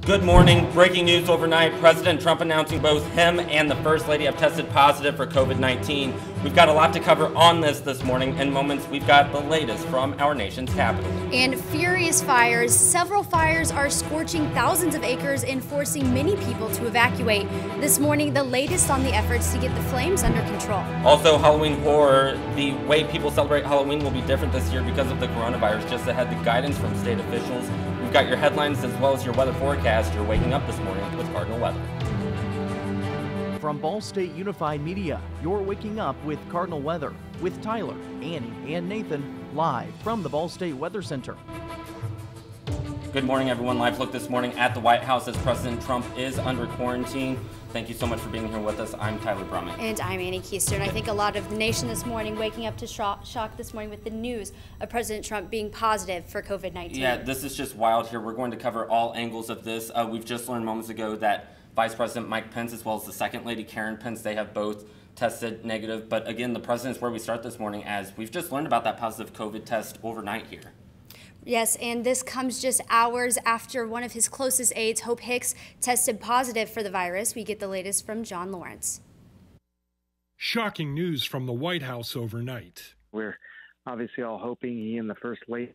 Good morning. Breaking news overnight. President Trump announcing both him and the First Lady have tested positive for COVID-19. We've got a lot to cover on this morning. In moments, we've got the latest from our nation's capital. And furious fires. Several fires are scorching thousands of acres and forcing many people to evacuate. This morning, the latest on the efforts to get the flames under control. Also, Halloween horror. The way people celebrate Halloween will be different this year because of the coronavirus. Just ahead, the guidance from state officials. We've got your headlines as well as your weather forecast. You're waking up this morning with Cardinal weather. From Ball State Unified Media, you're waking up with Cardinal weather with Tyler, Annie, and Nathan live from the Ball State Weather Center. Good morning, everyone. Live look this morning at the White House as President Trump is under quarantine. Thank you so much for being here with us. I'm Tyler Brummett. And I'm Annie Keister. I think a lot of the nation this morning waking up to shock this morning with the news of President Trump being positive for COVID-19. Yeah, this is just wild here. We're going to cover all angles of this. We've just learned moments ago that Vice President Mike Pence as well as the Second Lady Karen Pence, they have both tested negative. But again, the president's where we start this morning as we've just learned about that positive COVID test overnight here. Yes, and this comes just hours after one of his closest aides, Hope Hicks, tested positive for the virus. We get the latest from John Lawrence. Shocking news from the White House overnight. We're obviously all hoping he and the First Lady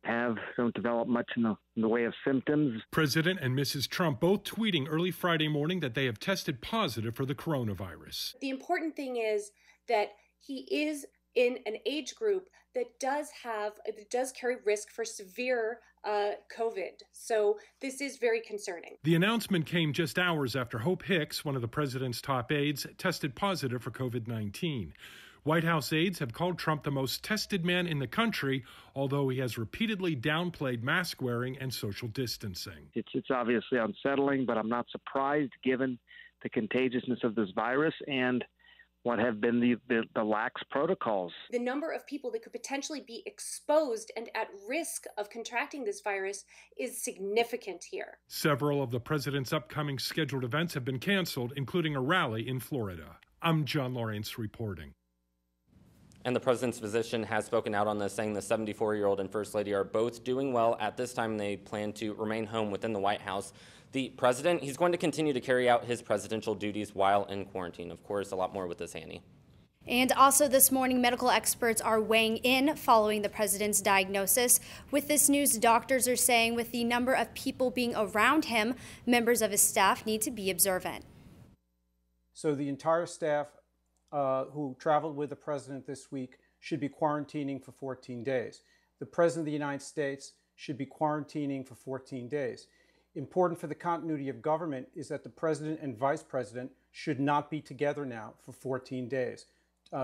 don't develop much in the way of symptoms. President and Mrs. Trump both tweeting early Friday morning that they have tested positive for the coronavirus. The important thing is that he is in an age group that does carry risk for severe COVID. So this is very concerning. The announcement came just hours after Hope Hicks, one of the president's top aides, tested positive for COVID-19. White House aides have called Trump the most tested man in the country, although he has repeatedly downplayed mask wearing and social distancing. It's obviously unsettling, but I'm not surprised given the contagiousness of this virus and what have been the lax protocols. The number of people that could potentially be exposed and at risk of contracting this virus is significant here. Several of the president's upcoming scheduled events have been canceled, including a rally in Florida. I'm John Lawrence reporting. And the president's physician has spoken out on this, saying the 74-year-old and First Lady are both doing well. At this time, they plan to remain home within the White House. The president, he's going to continue to carry out his presidential duties while in quarantine. Of course, a lot more with this, Annie. And also this morning, medical experts are weighing in following the president's diagnosis. With this news, doctors are saying with the number of people being around him, members of his staff need to be observant. So the entire staff who traveled with the president this week should be quarantining for 14 days. The president of the United States should be quarantining for 14 days. Important for the continuity of government is that the president and vice president should not be together now for 14 days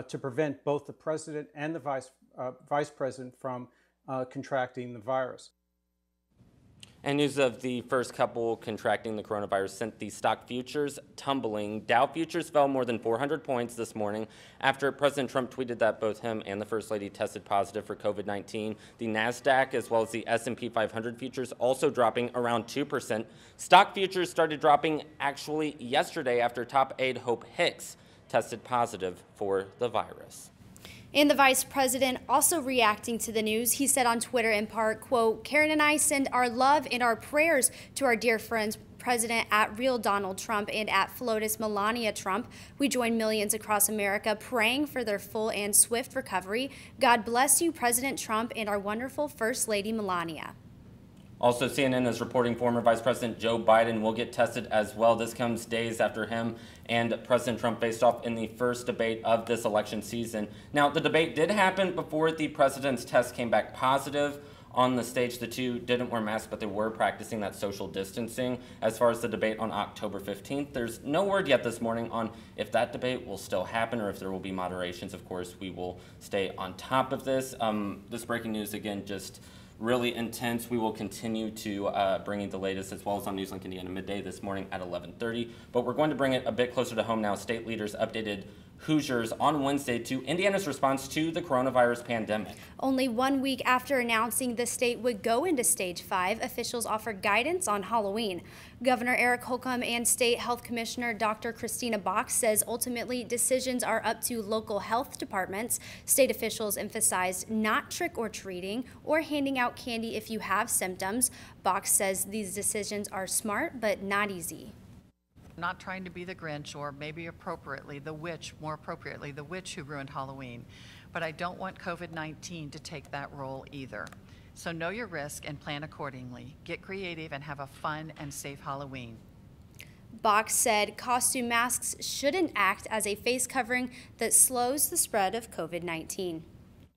to prevent both the president and the vice president from contracting the virus. And news of the first couple contracting the coronavirus sent the stock futures tumbling. Dow futures fell more than 400 points this morning after President Trump tweeted that both him and the First Lady tested positive for COVID-19. The NASDAQ as well as the S&P 500 futures also dropping around 2%. Stock futures started dropping actually yesterday after top aide Hope Hicks tested positive for the virus. And the vice president also reacting to the news. He said on Twitter in part, quote, "Karen and I send our love and our prayers to our dear friends, President at Real Donald Trump and at FLOTUS Melania Trump. We join millions across America praying for their full and swift recovery. God bless you, President Trump, and our wonderful First Lady Melania." Also, CNN is reporting former Vice President Joe Biden will get tested as well. This comes days after him and President Trump faced off in the first debate of this election season. Now, the debate did happen before the president's test came back positive. On the stage, the two didn't wear masks, but they were practicing that social distancing. As far as the debate on October 15th, there's no word yet this morning on if that debate will still happen or if there will be moderations. Of course, we will stay on top of this. This breaking news, again, just really intense. We will continue to bring you the latest as well as on Newslink Indiana midday this morning at 11:30. But we're going to bring it a bit closer to home now. State leaders updated Hoosiers on Wednesday to Indiana's response to the coronavirus pandemic. Only 1 week after announcing the state would go into Stage 5, officials offered guidance on Halloween. Governor Eric Holcomb and State Health Commissioner Dr. Christina Box says ultimately decisions are up to local health departments. State officials emphasized not trick-or-treating or handing out candy if you have symptoms. Box says these decisions are smart but not easy. Not trying to be the Grinch or maybe appropriately the witch, more appropriately the witch who ruined Halloween. But I don't want COVID-19 to take that role either. So know your risk and plan accordingly. Get creative and have a fun and safe Halloween. Box said costume masks shouldn't act as a face covering that slows the spread of COVID-19.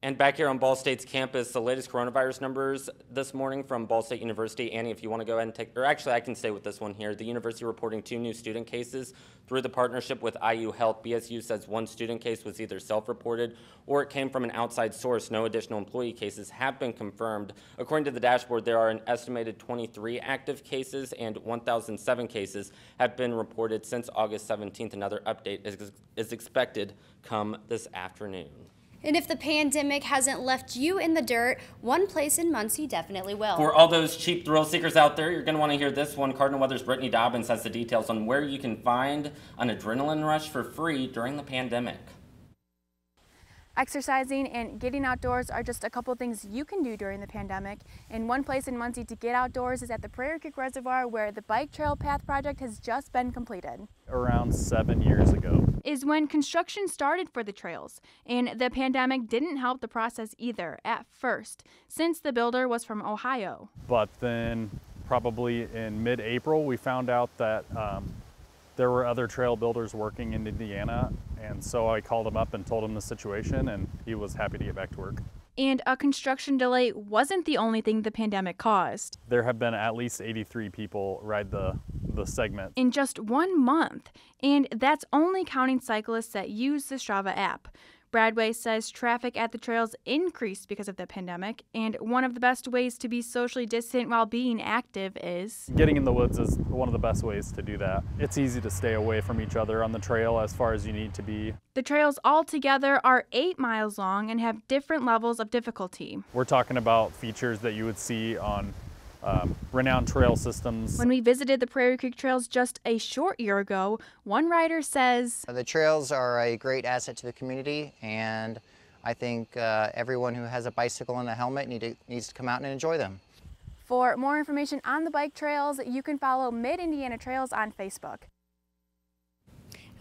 And back here on Ball State's campus, the latest coronavirus numbers this morning from Ball State University. Annie, if you want to go ahead and take, or actually I can stay with this one here. The university reporting 2 new student cases through the partnership with IU Health. BSU says 1 student case was either self-reported or it came from an outside source. No additional employee cases have been confirmed. According to the dashboard, there are an estimated 23 active cases and 1,007 cases have been reported since August 17th. Another update is expected come this afternoon. And if the pandemic hasn't left you in the dirt, one place in Muncie definitely will. For all those cheap thrill seekers out there, you're going to want to hear this one. Cardinal Weather's Brittany Dobbins has the details on where you can find an adrenaline rush for free during the pandemic. Exercising and getting outdoors are just a couple things you can do during the pandemic. And one place in Muncie to get outdoors is at the Prairie Creek Reservoir, where the Bike Trail Path project has just been completed. Around 7 years ago is when construction started for the trails, and the pandemic didn't help the process either at first, since the builder was from Ohio. But then probably in mid-April we found out that there were other trail builders working in Indiana, and so I called him up and told him the situation, and he was happy to get back to work. And a construction delay wasn't the only thing the pandemic caused. There have been at least 83 people ride the segment in just 1 month, and that's only counting cyclists that use the Strava app. Bradway says traffic at the trails increased because of the pandemic, and one of the best ways to be socially distant while being active is getting in the woods is one of the best ways to do that. It's easy to stay away from each other on the trail as far as you need to be. The trails altogether are 8 miles long and have different levels of difficulty. We're talking about features that you would see on renowned trail systems. When we visited the Prairie Creek Trails just a short year ago, one rider says, the trails are a great asset to the community, and I think everyone who has a bicycle and a helmet needs to come out and enjoy them. For more information on the bike trails, you can follow Mid-Indiana Trails on Facebook.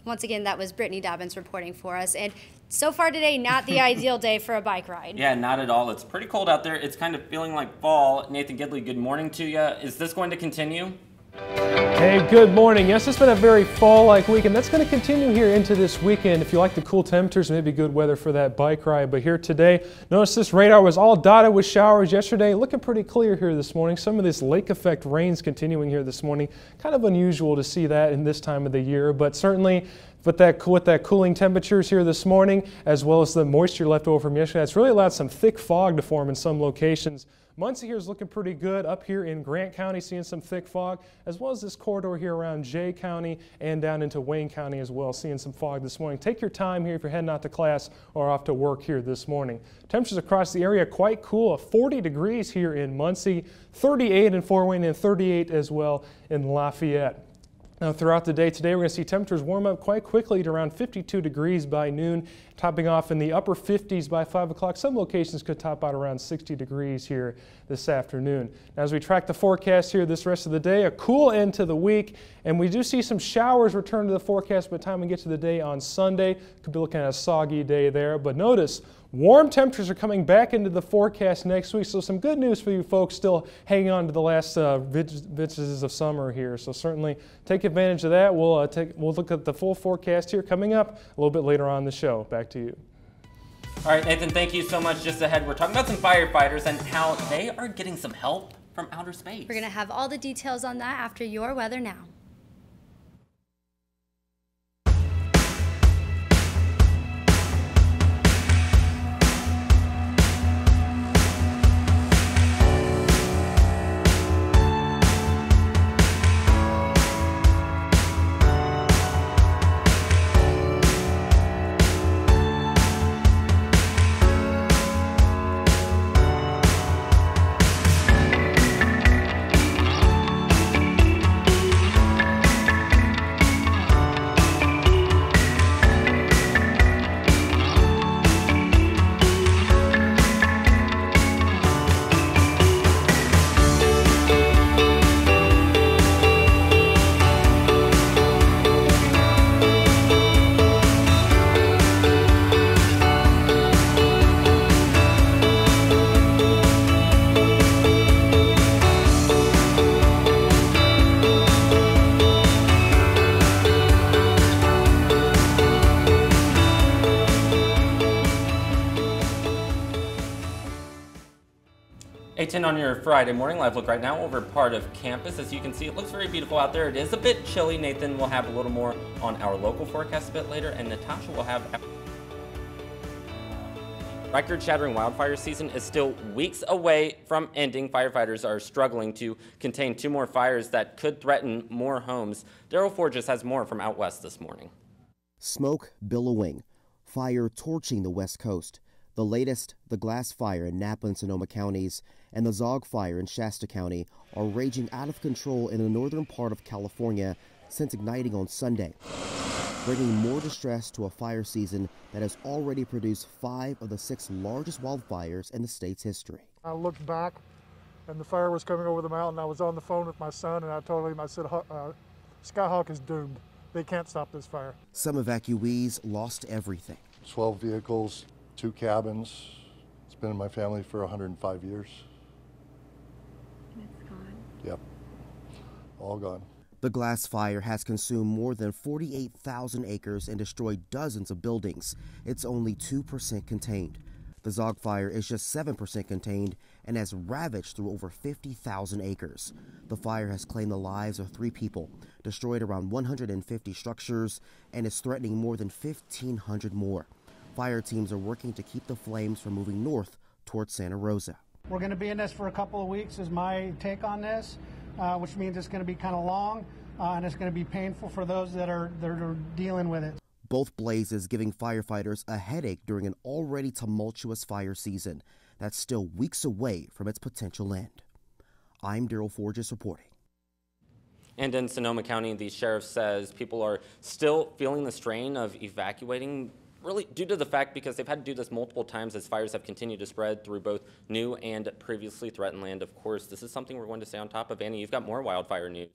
Once again, that was Brittany Dobbins reporting for us. And so far today, not the ideal day for a bike ride. Yeah, not at all. It's pretty cold out there. It's kind of feeling like fall. Nathan Gidley, good morning to you. Is this going to continue? Hey, good morning. Yes, it's been a very fall-like week, and that's going to continue here into this weekend. If you like the cool temperatures, maybe good weather for that bike ride. But here today, notice this radar was all dotted with showers yesterday. Looking pretty clear here this morning. Some of this lake effect rains continuing here this morning. Kind of unusual to see that in this time of the year, but certainly with that cooling temperatures here this morning, as well as the moisture left over from yesterday, it's really allowed some thick fog to form in some locations. Muncie here is looking pretty good. Up here in Grant County, seeing some thick fog, as well as this corridor here around Jay County and down into Wayne County as well, seeing some fog this morning. Take your time here if you're heading out to class or off to work here this morning. Temperatures across the area quite cool. 40 degrees here in Muncie, 38 in Fort Wayne, and 38 as well in Lafayette. Now throughout the day today, we're going to see temperatures warm up quite quickly to around 52 degrees by noon, topping off in the upper 50s by 5 o'clock. Some locations could top out around 60 degrees here this afternoon. Now, as we track the forecast here this rest of the day, a cool end to the week, and we do see some showers return to the forecast by the time we get to the day on Sunday. Could be looking at a soggy day there, but notice warm temperatures are coming back into the forecast next week, so some good news for you folks still hanging on to the last bits of summer here. So certainly take advantage of that. We'll look at the full forecast here coming up a little bit later on in the show. Back to you. All right, Nathan, thank you so much. Just ahead, we're talking about some firefighters and how they are getting some help from outer space. We're going to have all the details on that after your weather now. on your Friday morning live look right now over part of campus. As you can see, it looks very beautiful out there. It is a bit chilly. Nathan will have a little more on our local forecast a bit later, and Natasha will have... Record-shattering wildfire season is still weeks away from ending. Firefighters are struggling to contain 2 more fires that could threaten more homes. Daryl Forges has more from out west this morning. Smoke billowing, fire torching the west coast. The latest, the Glass Fire in Napa and Sonoma counties and the Zog Fire in Shasta County are raging out of control in the northern part of California since igniting on Sunday, bringing more distress to a fire season that has already produced 5 of the 6 largest wildfires in the state's history. I looked back and the fire was coming over the mountain. I was on the phone with my son and I told him, I said, Skyhawk is doomed. They can't stop this fire. Some evacuees lost everything. 12 vehicles, 2 cabins. It's been in my family for 105 years. It's gone. Yep, all gone. The Glass Fire has consumed more than 48,000 acres and destroyed dozens of buildings. It's only 2% contained. The Zog Fire is just 7% contained and has ravaged through over 50,000 acres. The fire has claimed the lives of 3 people, destroyed around 150 structures, and is threatening more than 1,500 more. Fire teams are working to keep the flames from moving north towards Santa Rosa. We're going to be in this for a couple of weeks is my take on this, which means it's going to be kind of long and it's going to be painful for those that are dealing with it. Both blazes giving firefighters a headache during an already tumultuous fire season that's still weeks away from its potential end. I'm Daryl Forges reporting. And in Sonoma County, the sheriff says people are still feeling the strain of evacuating, really due to the fact because they've had to do this multiple times as fires have continued to spread through both new and previously threatened land. Of course, this is something we're going to stay on top of. Annie, you've got more wildfire news.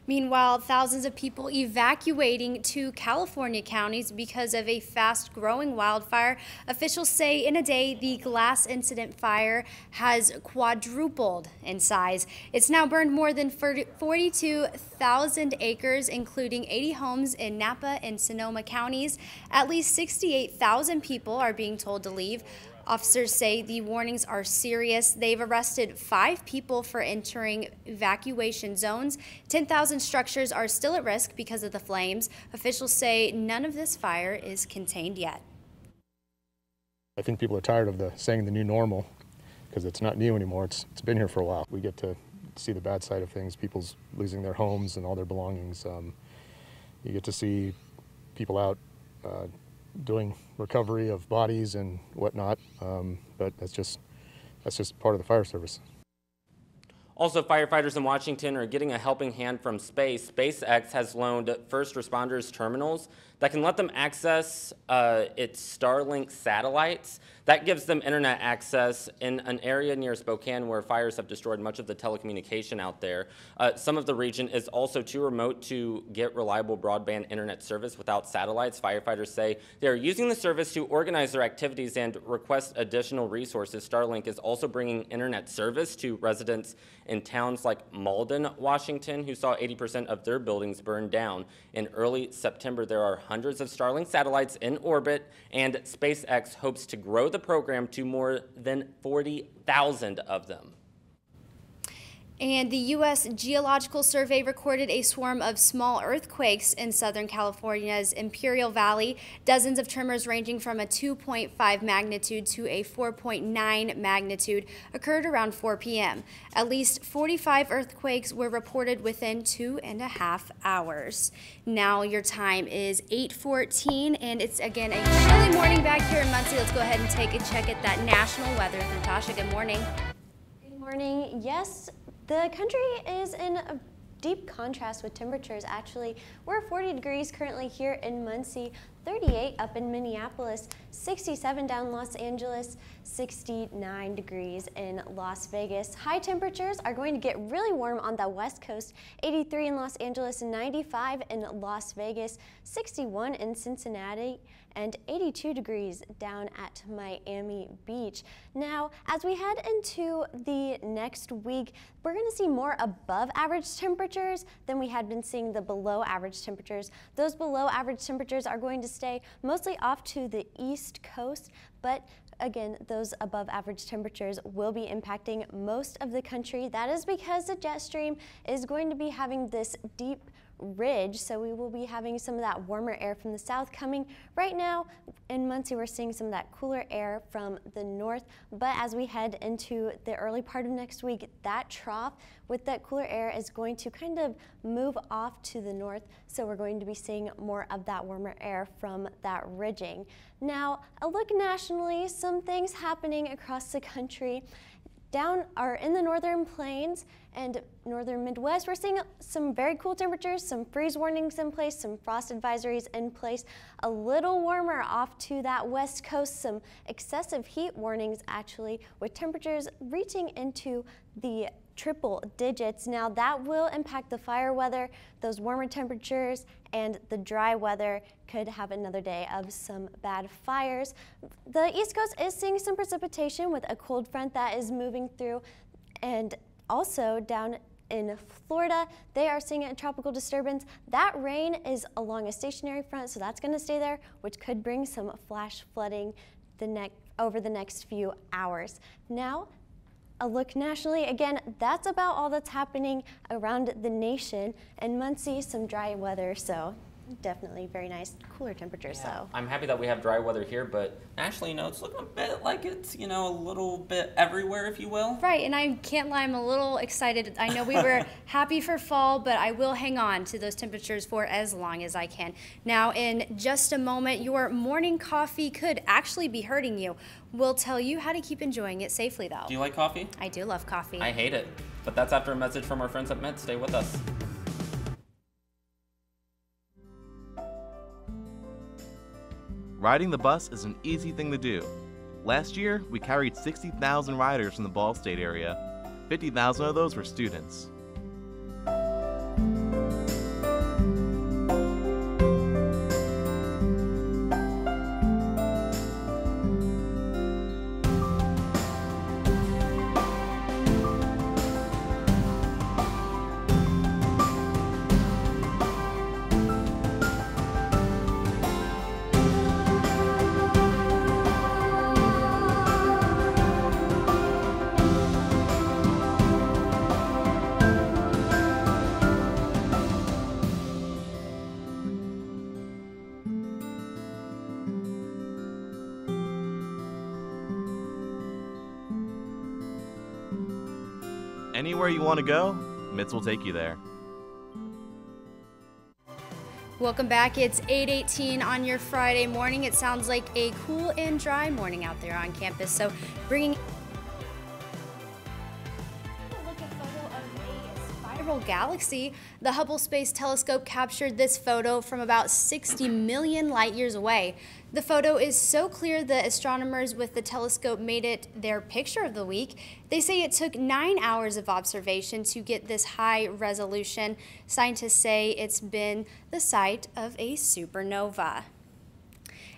Meanwhile, thousands of people evacuating to California counties because of a fast-growing wildfire. Officials say in a day, the Glass Incident fire has quadrupled in size. It's now burned more than 42,000 acres, including 80 homes in Napa and Sonoma counties. At least 68,000 people are being told to leave. Officers say the warnings are serious. They've arrested 5 people for entering evacuation zones. 10,000 structures are still at risk because of the flames. Officials say none of this fire is contained yet. I think people are tired of saying the new normal because it's not new anymore. It's been here for a while. We get to see the bad side of things, people's losing their homes and all their belongings. You get to see people out doing recovery of bodies and whatnot, but that's just part of the fire service. Also, firefighters in Washington are getting a helping hand from space. SpaceX has loaned first responders terminals that can let them access its Starlink satellites. That gives them internet access in an area near Spokane where fires have destroyed much of the telecommunication out there. Some of the region is also too remote to get reliable broadband internet service without satellites. Firefighters say they are using the service to organize their activities and request additional resources. Starlink is also bringing internet service to residents in towns like Malden, Washington, who saw 80% of their buildings burn down. In early September, there are hundreds of Starlink satellites in orbit, and SpaceX hopes to grow the program to more than 40,000 of them. And the U.S. Geological Survey recorded a swarm of small earthquakes in Southern California's Imperial Valley. Dozens of tremors ranging from a 2.5 magnitude to a 4.9 magnitude occurred around 4 p.m. At least 45 earthquakes were reported within 2.5 hours. Now your time is 8:14, and it's again a chilly morning back here in Muncie. Let's go ahead and take a check at that national weather. Natasha, good morning. Good morning. Yes. The country is in a deep contrast with temperatures, actually. We're 40 degrees currently here in Muncie, 38 up in Minneapolis, 67 down Los Angeles, 69 degrees in Las Vegas. High temperatures are going to get really warm on the West Coast, 83 in Los Angeles, 95 in Las Vegas, 61 in Cincinnati, and 82 degrees down at Miami Beach. Now, as we head into the next week, we're going to see more above average temperatures than we had been seeing the below average temperatures. Those below average temperatures are going to stay mostly off to the East Coast, but again, those above average temperatures will be impacting most of the country. That is because the jet stream is going to be having this deep ridge, so we will be having some of that warmer air from the south coming. Right now in Muncie, we're seeing some of that cooler air from the north, but as we head into the early part of next week, that trough with that cooler air is going to kind of move off to the north, so we're going to be seeing more of that warmer air from that ridging. Now, a look nationally, some things happening across the country. Down are in the northern plains and northern Midwest, we're seeing some very cool temperatures, some freeze warnings in place, some frost advisories in place, a little warmer off to that west coast, some excessive heat warnings actually, with temperatures reaching into the triple digits. Now that will impact the fire weather. Those warmer temperatures and the dry weather could have another day of some bad fires. The East Coast is seeing some precipitation with a cold front that is moving through, and also down in Florida, they are seeing a tropical disturbance. That rain is along a stationary front, so that's going to stay there, which could bring some flash flooding over the next few hours. Now, a look nationally. Again, that's about all that's happening around the nation. And Muncie, some dry weather, so definitely very nice, cooler temperatures. Yeah. So I'm happy that we have dry weather here, but nationally, it's looking a bit like it's, a little bit everywhere, if you will. Right, and I can't lie, I'm a little excited. I know we were happy for fall, but I will hang on to those temperatures for as long as I can. Now, in just a moment, your morning coffee could actually be hurting you. We'll tell you how to keep enjoying it safely, though. Do you like coffee? I do love coffee. I hate it, but that's after a message from our friends at Met. Stay with us. Riding the bus is an easy thing to do. Last year, we carried 60,000 riders from the Ball State area. 50,000 of those were students. Anywhere you want to go, Mitts will take you there. Welcome back. It's 8:18 on your Friday morning. It sounds like a cool and dry morning out there on campus. So bringing a look at a photo of a spiral galaxy. The Hubble Space Telescope captured this photo from about 60 million light years away. The photo is so clear the astronomers with the telescope made it their picture of the week. They say it took 9 hours of observation to get this high resolution. Scientists say it's been the site of a supernova.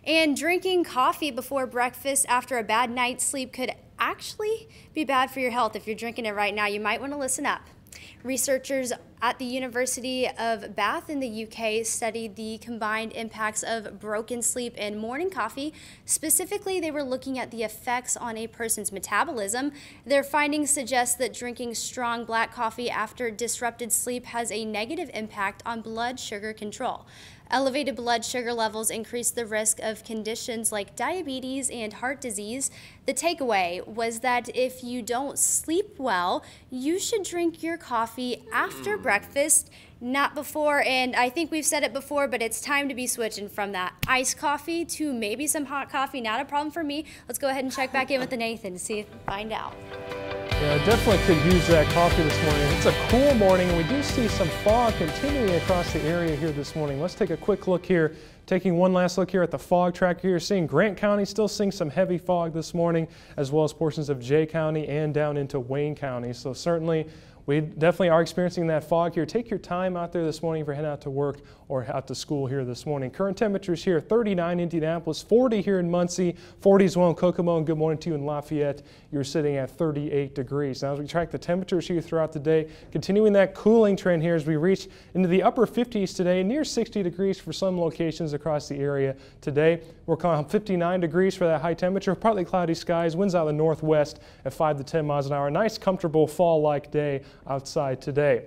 And drinking coffee before breakfast after a bad night's sleep could actually be bad for your health. If you're drinking it right now, you might want to listen up. Researchers at the University of Bath in the UK studied the combined impacts of broken sleep and morning coffee. Specifically, they were looking at the effects on a person's metabolism. Their findings suggest that drinking strong black coffee after disrupted sleep has a negative impact on blood sugar control. Elevated blood sugar levels increase the risk of conditions like diabetes and heart disease. The takeaway was that if you don't sleep well, you should drink your coffee after breakfast, not before. And I think we've said it before, but it's time to be switching from that iced coffee to maybe some hot coffee. Not a problem for me. Let's go ahead and check back in with Nathan to find out. Yeah, I definitely could use that coffee this morning. It's a cool morning, and we do see some fog continuing across the area here this morning. Let's take a quick look here. Taking one last look here at the fog tracker here, seeing Grant County still seeing some heavy fog this morning, as well as portions of Jay County and down into Wayne County. So certainly we definitely are experiencing that fog here. Take your time out there this morning if you're heading out to work or out to school here this morning. Current temperatures here, 39 in Indianapolis, 40 here in Muncie, 40 as well in Kokomo, and good morning to you in Lafayette. You're sitting at 38 degrees. Now as we track the temperatures here throughout the day, continuing that cooling trend here as we reach into the upper 50s today, near 60 degrees for some locations across the area today. We're calling 59 degrees for that high temperature, partly cloudy skies, winds out of the northwest at 5 to 10 miles an hour. Nice, comfortable fall-like day outside today.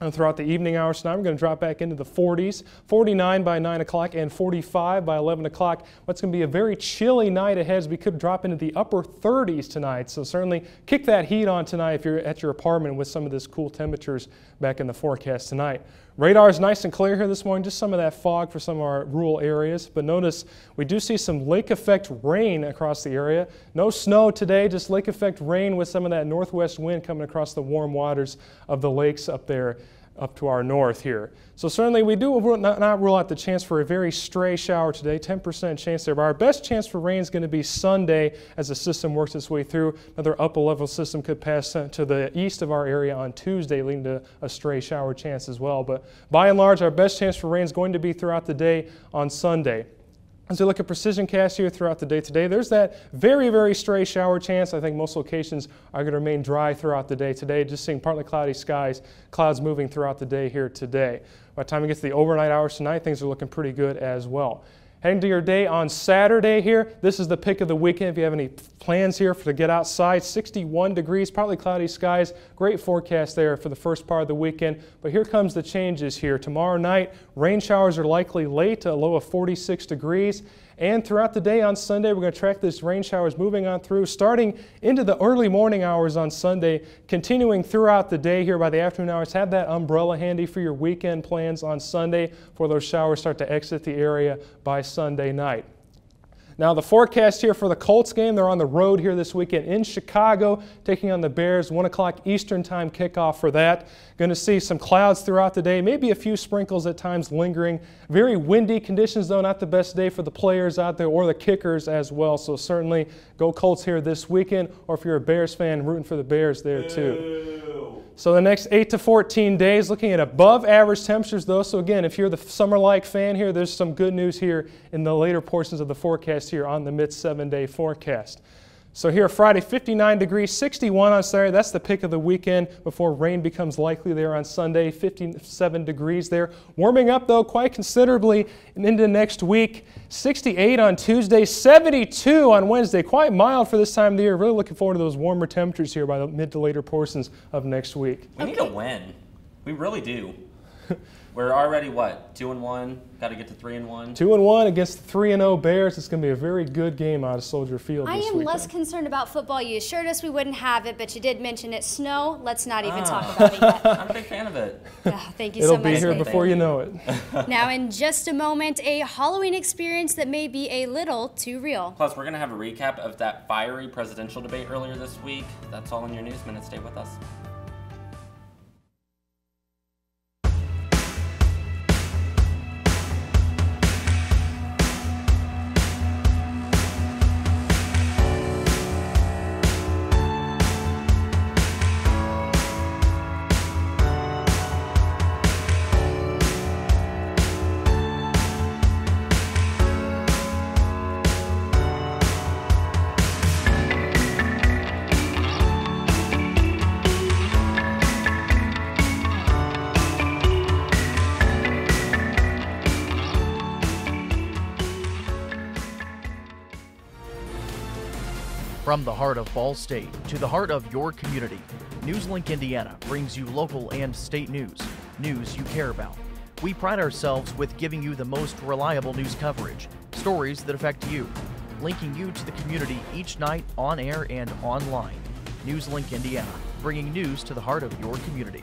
And throughout the evening hours tonight, we're going to drop back into the 40s, 49 by 9 o'clock and 45 by 11 o'clock. What's going to be a very chilly night ahead as we could drop into the upper 30s tonight. So certainly kick that heat on tonight if you're at your apartment with some of this cool temperatures back in the forecast tonight. Radar is nice and clear here this morning, just some of that fog for some of our rural areas. But notice we do see some lake effect rain across the area. No snow today, just lake effect rain with some of that northwest wind coming across the warm waters of the lakes up there, up to our north here. So certainly we do not rule out the chance for a very stray shower today, 10% chance there. But our best chance for rain is going to be Sunday as the system works its way through. Another upper level system could pass to the east of our area on Tuesday, leading to a stray shower chance as well. But by and large, our best chance for rain is going to be throughout the day on Sunday. As we look at precision cast here throughout the day today, there's that very, very stray shower chance. I think most locations are going to remain dry throughout the day today. Just seeing partly cloudy skies, clouds moving throughout the day here today. By the time we get to the overnight hours tonight, things are looking pretty good as well. Heading to your day on Saturday here, this is the pick of the weekend. If you have any plans here to get outside, 61 degrees, partly cloudy skies, great forecast there for the first part of the weekend. But here comes the changes here. Tomorrow night, rain showers are likely late, a low of 46 degrees. And throughout the day on Sunday, we're going to track this rain showers moving on through, starting into the early morning hours on Sunday, continuing throughout the day here by the afternoon hours. Have that umbrella handy for your weekend plans on Sunday before those showers start to exit the area by Sunday night. Now the forecast here for the Colts game, they're on the road here this weekend in Chicago, taking on the Bears, 1 o'clock Eastern time kickoff for that. Going to see some clouds throughout the day, maybe a few sprinkles at times lingering. Very windy conditions though, not the best day for the players out there or the kickers as well. So certainly go Colts here this weekend, or if you're a Bears fan, rooting for the Bears there too. So the next 8 to 14 days, looking at above average temperatures though. So again, if you're the summer-like fan here, there's some good news here in the later portions of the forecast here on the mid-7-day forecast. So here Friday, 59 degrees, 61 on Saturday. That's the pick of the weekend before rain becomes likely there on Sunday, 57 degrees there. Warming up though quite considerably into next week. 68 on Tuesday, 72 on Wednesday. Quite mild for this time of the year. Really looking forward to those warmer temperatures here by the mid to later portions of next week. We need a win. We really do. We're already, what, 2-1? Got to get to 3-1? 2-1 against the 3-0 Bears. It's going to be a very good game out of Soldier Field this weekend. I am less concerned about football. You assured us we wouldn't have it, but you did mention it. Snow, let's not even talk about it yet. I'm a big fan of it. Thank you so much. It'll be here before you know it. Now, in just a moment, a Halloween experience that may be a little too real. Plus, we're going to have a recap of that fiery presidential debate earlier this week. That's all in your News Minute. Stay with us. From the heart of Ball State to the heart of your community, NewsLink Indiana brings you local and state news you care about. We pride ourselves with giving you the most reliable news coverage, stories that affect you, linking you to the community each night on air and online. NewsLink Indiana, bringing news to the heart of your community.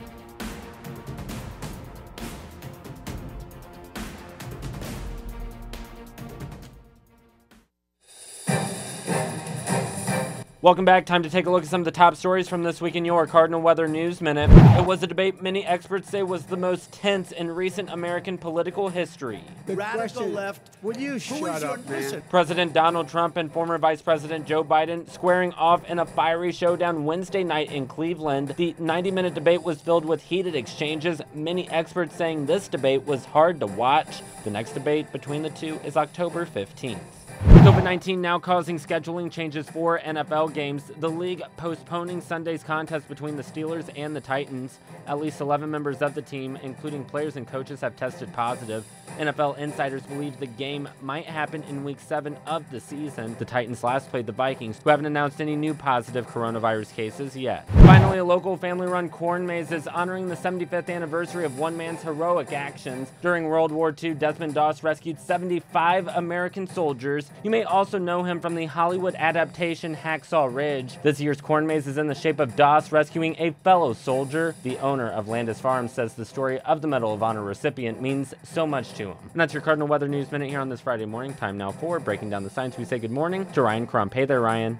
Welcome back. Time to take a look at some of the top stories from this week in your Cardinal Weather News Minute. It was a debate many experts say was the most tense in recent American political history. The radical left, would you shut up, man? President Donald Trump and former Vice President Joe Biden squaring off in a fiery showdown Wednesday night in Cleveland. The 90-minute debate was filled with heated exchanges, many experts saying this debate was hard to watch. The next debate between the two is October 15th. COVID-19 now causing scheduling changes for NFL games. The league postponing Sunday's contest between the Steelers and the Titans. At least 11 members of the team, including players and coaches, have tested positive. NFL insiders believe the game might happen in Week 7 of the season. The Titans last played the Vikings, who haven't announced any new positive coronavirus cases yet. Finally, a local family-run corn maze is honoring the 75th anniversary of one man's heroic actions. During World War II, Desmond Doss rescued 75 American soldiers. You may also know him from the Hollywood adaptation Hacksaw Ridge. This year's corn maze is in the shape of Doss rescuing a fellow soldier. The owner of Landis Farms says the story of the Medal of Honor recipient means so much to him. And that's your Cardinal Weather News Minute here on this Friday morning. Time now for Breaking Down the Science. We say good morning to Ryan Crump. Hey there, Ryan.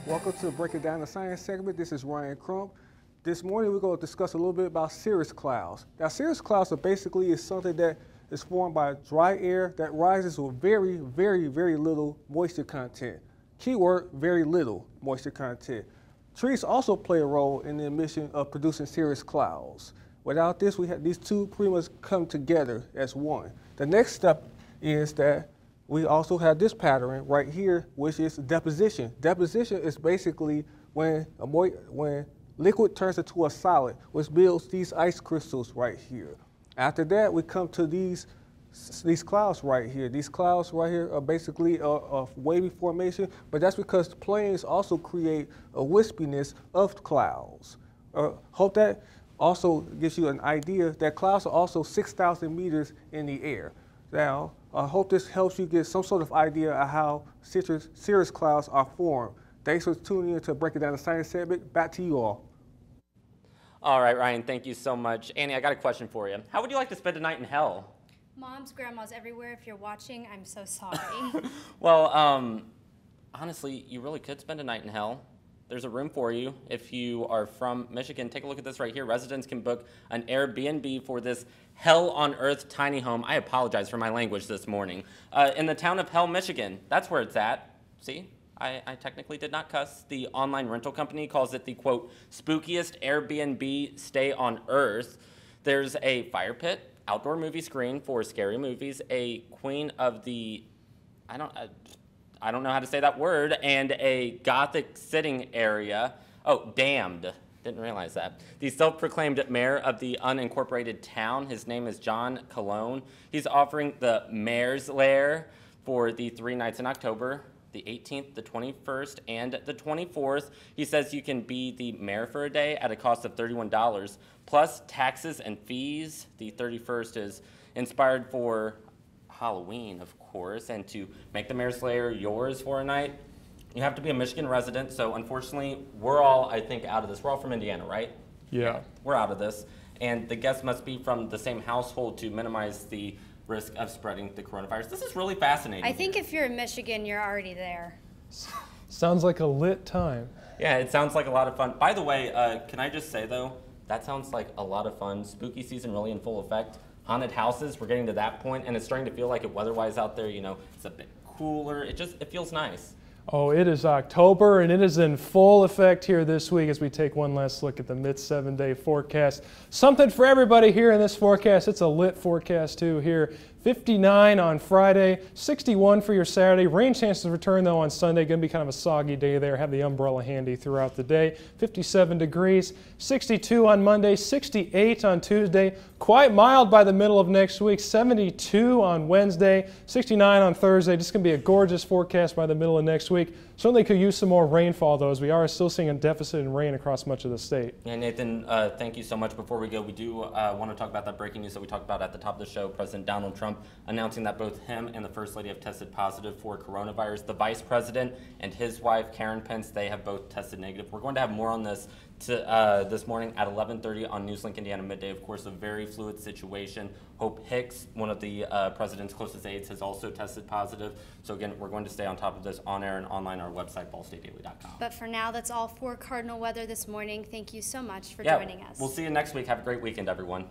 Welcome to Breaking Down the Science segment. This is Ryan Crump. This morning we're going to discuss a little bit about cirrus clouds. Now, cirrus clouds are basically something that is formed by dry air that rises with very, very, very little moisture content. Keyword, very little moisture content. Trees also play a role in the emission of producing cirrus clouds. Without this, we have these two pretty much come together as one. The next step is that we also have this pattern right here, which is deposition. Deposition is basically when liquid turns into a solid, which builds these ice crystals right here. After that, we come to these clouds right here. These clouds right here are basically a wavy formation, but that's because the planes also create a wispiness of clouds. Hope that also gives you an idea that clouds are also 6,000 meters in the air. Now, I hope this helps you get some sort of idea of how cirrus clouds are formed. Thanks for tuning in to Breaking Down the Science segment. Back to you all. All right, Ryan, thank you so much. Annie, I got a question for you. How would you like to spend a night in hell? Moms, grandmas everywhere, if you're watching, I'm so sorry. Well, honestly, you really could spend a night in hell. There's a room for you. If you are from Michigan, take a look at this right here. Residents can book an Airbnb for this hell-on-earth tiny home. I apologize for my language this morning. In the town of Hell, Michigan. That's where it's at. See? I technically did not cuss. The online rental company calls it the, quote, spookiest Airbnb stay on earth. There's a fire pit, outdoor movie screen for scary movies, a queen of the, I don't know how to say that word, and a gothic sitting area. Oh, damned. Didn't realize that. The self-proclaimed mayor of the unincorporated town, his name is John Cologne. He's offering the mayor's lair for the 3 nights in October, the 18th, the 21st, and the 24th. He says you can be the mayor for a day at a cost of $31, plus taxes and fees. The 31st is inspired for Halloween, of course, and to make the mayor's lair yours for a night, you have to be a Michigan resident. So unfortunately, we're all, I think, out of this. We're all from Indiana, right? Yeah. We're out of this. And the guests must be from the same household to minimize the risk of spreading the coronavirus. This is really fascinating. I think if you're in Michigan, you're already there. Sounds like a lit time. Yeah, it sounds like a lot of fun. By the way, can I just say, though, that sounds like a lot of fun. Spooky season really in full effect. Haunted houses, we're getting to that point, and it's starting to feel like it weather-wise out there. You know, it's a bit cooler. It feels nice. Oh, it is October, and it is in full effect here this week as we take one last look at the mid-7-day forecast. Something for everybody here in this forecast. It's a lit forecast, too, here. 59 on Friday, 61 for your Saturday. Rain chances return, though, on Sunday. Going to be kind of a soggy day there. Have the umbrella handy throughout the day. 57 degrees, 62 on Monday, 68 on Tuesday. Quite mild by the middle of next week. 72 on Wednesday, 69 on Thursday. Just going to be a gorgeous forecast by the middle of next week. Certainly could use some more rainfall, though, as we are still seeing a deficit in rain across much of the state. Yeah, Nathan, thank you so much. Before we go, we do want to talk about that breaking news that we talked about at the top of the show. President Donald Trump announcing that both him and the First Lady have tested positive for coronavirus. The Vice President and his wife, Karen Pence, they have both tested negative. We're going to have more on this this morning at 11:30 on Newslink Indiana Midday. Of course, a very fluid situation. Hope Hicks, one of the president's closest aides, has also tested positive. So again, we're going to stay on top of this on air and online on our website, ballstatedaily.com. But for now, that's all for Cardinal Weather this morning. Thank you so much for joining us. We'll see you next week. Have a great weekend, everyone.